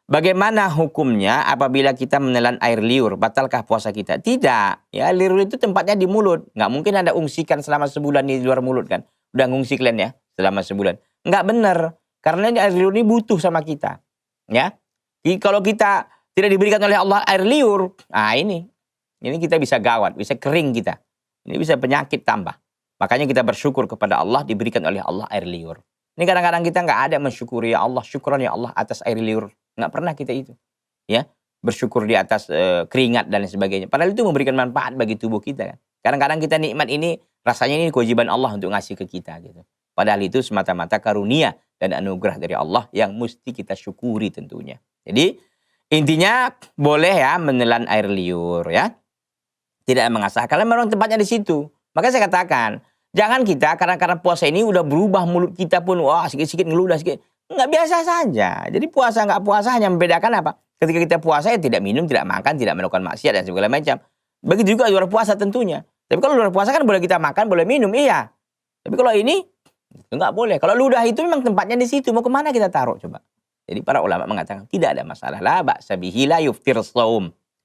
Bagaimana hukumnya apabila kita menelan air liur? Batalkah puasa kita? Tidak. Ya, liur itu tempatnya di mulut. Nggak mungkin Anda ungsikan selama sebulan di luar mulut kan. Udah ngungsi kalian ya selama sebulan. Nggak benar. Karena ini air liur ini butuh sama kita. Ya. Kalau kita tidak diberikan oleh Allah air liur, nah ini kita bisa gawat, bisa kering kita. Ini bisa penyakit tambah. Makanya kita bersyukur kepada Allah diberikan oleh Allah air liur. Ini kadang-kadang kita nggak ada mensyukuri ya Allah, syukran ya Allah atas air liur. Nggak pernah kita itu. Ya, bersyukur di atas keringat dan lain sebagainya. Padahal itu memberikan manfaat bagi tubuh kita kan. Kadang-kadang kita nikmat ini rasanya ini kewajiban Allah untuk ngasih ke kita gitu. Padahal itu semata-mata karunia dan anugerah dari Allah yang mesti kita syukuri tentunya. Jadi intinya boleh ya menelan air liur ya. Tidak mengasah. Kalau memang tempatnya di situ. Makanya saya katakan, jangan kita karena puasa ini udah berubah mulut kita pun wah sikit-sikit ngeludah sikit. Nggak biasa saja. Jadi puasa nggak puasa hanya membedakan apa? Ketika kita puasa ya tidak minum, tidak makan, tidak melakukan maksiat dan segala macam. Begitu juga luar puasa tentunya. Tapi kalau luar puasa kan boleh kita makan, boleh minum, iya. Tapi kalau ini nggak boleh. Kalau ludah itu memang tempatnya di situ. Mau kemana kita taruh coba? Jadi para ulama mengatakan tidak ada masalah. La ba'sa bihi la yuftir shaum.